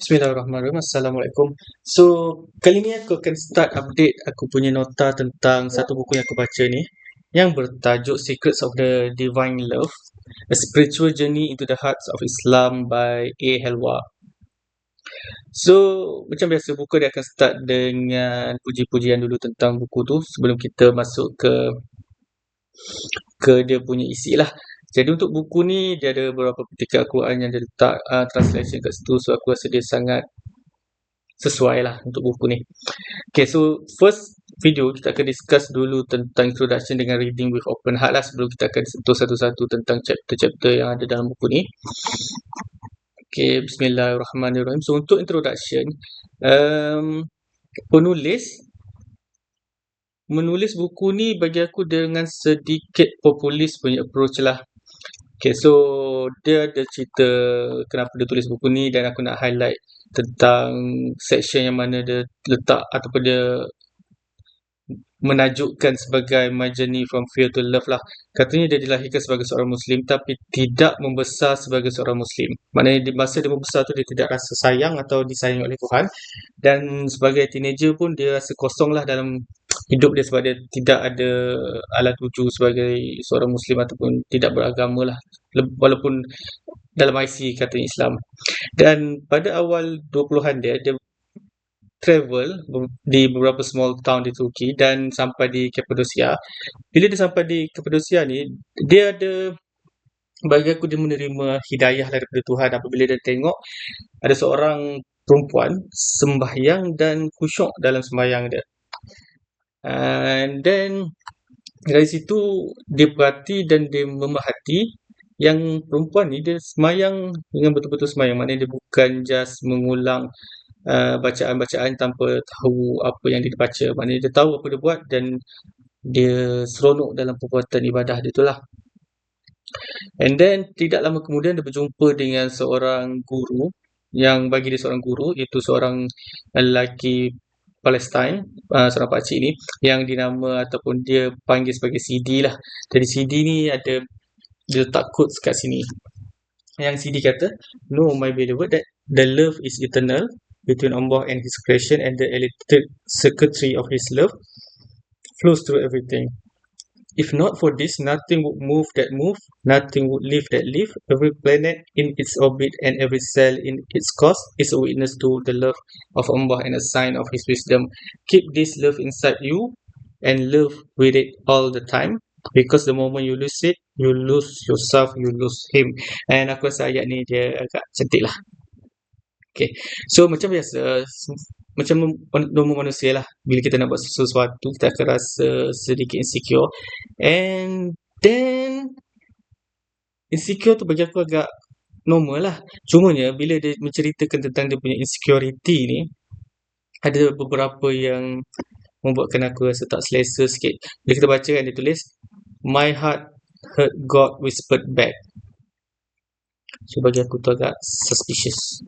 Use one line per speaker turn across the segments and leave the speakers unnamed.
Bismillahirrahmanirrahim. Assalamualaikum. So, kali ni aku akan start update aku punya nota tentang satu buku yang aku baca ni yang bertajuk Secrets of the Divine Love: A Spiritual Journey into the Hearts of Islam by A. Helwa. So, macam biasa buku dia akan start dengan puji-pujian dulu tentang buku tu sebelum kita masuk ke dia punya isi lah. Jadi untuk buku ni dia ada beberapa petikan Al-Quran yang dia letak translation kat situ, so aku rasa dia sangat sesuai lah untuk buku ni. Okay, so first video kita akan discuss dulu tentang introduction dengan reading with open heart lah, sebelum kita akan sentuh satu-satu tentang chapter-chapter yang ada dalam buku ni. Okay, bismillahirrahmanirrahim. So untuk introduction, penulis menulis buku ni bagi aku dengan sedikit populis punya approach lah. Okay, so dia ada cerita kenapa dia tulis buku ni, dan aku nak highlight tentang section yang mana dia letak ataupun dia menajukkan sebagai My Journey from Fear to Love lah. Katanya dia dilahirkan sebagai seorang Muslim tapi tidak membesar sebagai seorang Muslim. Maknanya di masa dia membesar tu dia tidak rasa sayang atau disayangi oleh Tuhan. Dan sebagai teenager pun dia rasa kosong lah dalam hidup dia sebab dia tidak ada alat tuju sebagai seorang Muslim ataupun tidak beragama lah. Walaupun dalam IC katanya Islam. Dan pada awal 20-an dia travel di beberapa small town di Turki dan sampai di Cappadocia. Bila dia sampai di Cappadocia ni, dia ada, bagi aku dia menerima hidayah daripada Tuhan apabila dia tengok ada seorang perempuan sembahyang dan khusyuk dalam sembahyang dia. And then dari situ dia perhati dan dia memerhati yang perempuan ni dia sembahyang dengan betul-betul sembahyang. Maknanya dia bukan just mengulang bacaan-bacaan tanpa tahu apa yang dia baca. Maknanya dia tahu apa dia buat dan dia seronok dalam perbuatan ibadah dia tu lah. And then tidak lama kemudian dia berjumpa dengan seorang guru, yang bagi dia seorang guru, iaitu seorang lelaki Palestin, seorang pakcik ni, yang dinama ataupun dia panggil sebagai CD lah. Jadi CD ni ada, dia letak quotes kat sini. Yang CD kata, "No, my beloved, that the love is eternal between Allah and His creation, and the electric circuitry of His love flows through everything. If not for this, nothing would move that move, nothing would live that live. Every planet in its orbit and every cell in its course is a witness to the love of Allah and a sign of His wisdom. Keep this love inside you and live with it all the time. Because the moment you lose it, you lose yourself, you lose Him." And aku rasa ayat ni dia agak cantik lah. Okay, so macam biasa, macam normal manusia lah, bila kita nak buat sesuatu kita akan rasa sedikit insecure. And then insecure tu bagi aku agak normal lah. Cumanya bila dia menceritakan tentang dia punya insecurity ni, ada beberapa yang membuatkan aku rasa tak selesa sikit. Bila kita baca kan dia tulis, "My heart heard God whispered back." So bagi aku tu agak suspicious.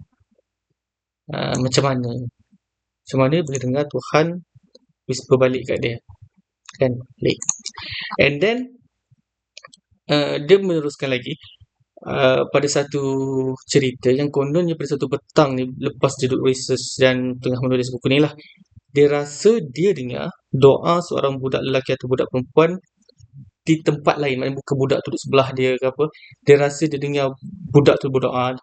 Macam mana boleh dengar Tuhan whisper balik kat dia, kan? Pelik. And then dia meneruskan lagi pada satu cerita yang kononnya pada satu petang ni, lepas dia duduk research dan tengah menulis buku ni lah, dia rasa dia dengar doa seorang budak lelaki atau budak perempuan di tempat lain. Maknanya bukan budak tu duduk sebelah dia ke apa, dia rasa dia dengar budak tu berdoa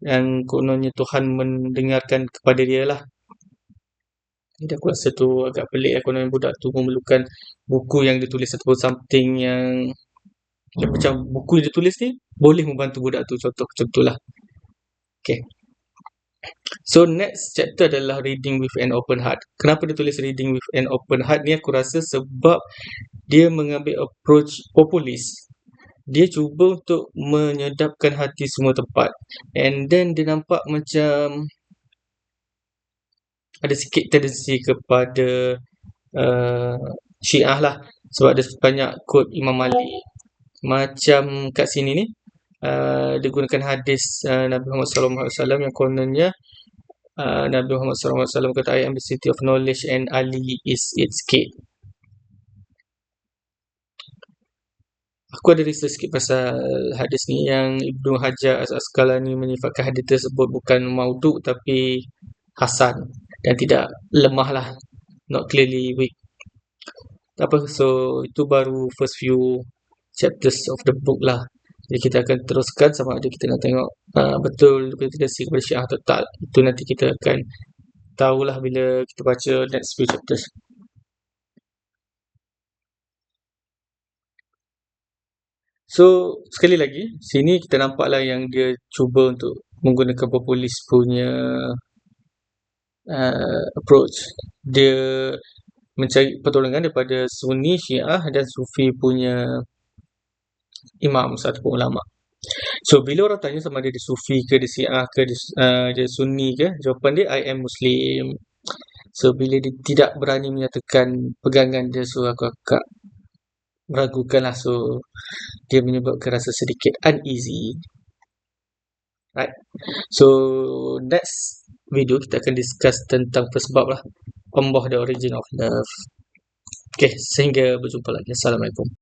dan kononnya Tuhan mendengarkan kepada dia lah. Jadi aku rasa tu agak pelik lah, kononnya budak tu memerlukan buku yang ditulis ataupun something yang macam buku yang ditulis ni boleh membantu budak tu, contoh macam tu lah. Okay, so next chapter adalah reading with an open heart. Kenapa dia tulis reading with an open heart ni? Aku rasa sebab dia mengambil approach populis. Dia cuba untuk menyedapkan hati semua tempat, and then dia nampak macam ada sikit tendensi kepada Syiah lah, sebab ada banyak quote Imam Malik. Macam kat sini ni dia gunakan hadis Nabi Muhammad SAW yang kononnya Nabi Muhammad SAW kata, "I am the city of knowledge and Ali is its gate." Aku ada research sikit pasal hadis ni yang Ibnu Hajar Asqalani menyifatkan hadis tersebut bukan maudhu tapi hasan dan tidak lemah lah, not clearly weak. Tak apa, so itu baru first few chapters of the book lah. Jadi kita akan teruskan sama ada kita nak tengok betul representasi kepada Syiah atau tak. Itu nanti kita akan tahulah bila kita baca next few chapters. So, sekali lagi, sini kita nampaklah yang dia cuba untuk menggunakan populis punya approach. Dia mencari pertolongan daripada Sunni, Syiah dan Sufi punya imam ataupun ulama. So, bila orang tanya sama ada dia Sufi ke, dia Syiah ke, dia Sunni ke, jawapan dia, I am Muslim. So, bila dia tidak berani menyatakan pegangan dia, so aku agak meragukan lah. So, dia menyebabkan rasa sedikit uneasy. Right. So, next video kita akan discuss tentang sebab lah. Allah, the origin of love. Okay, sehingga berjumpa lagi. Assalamualaikum.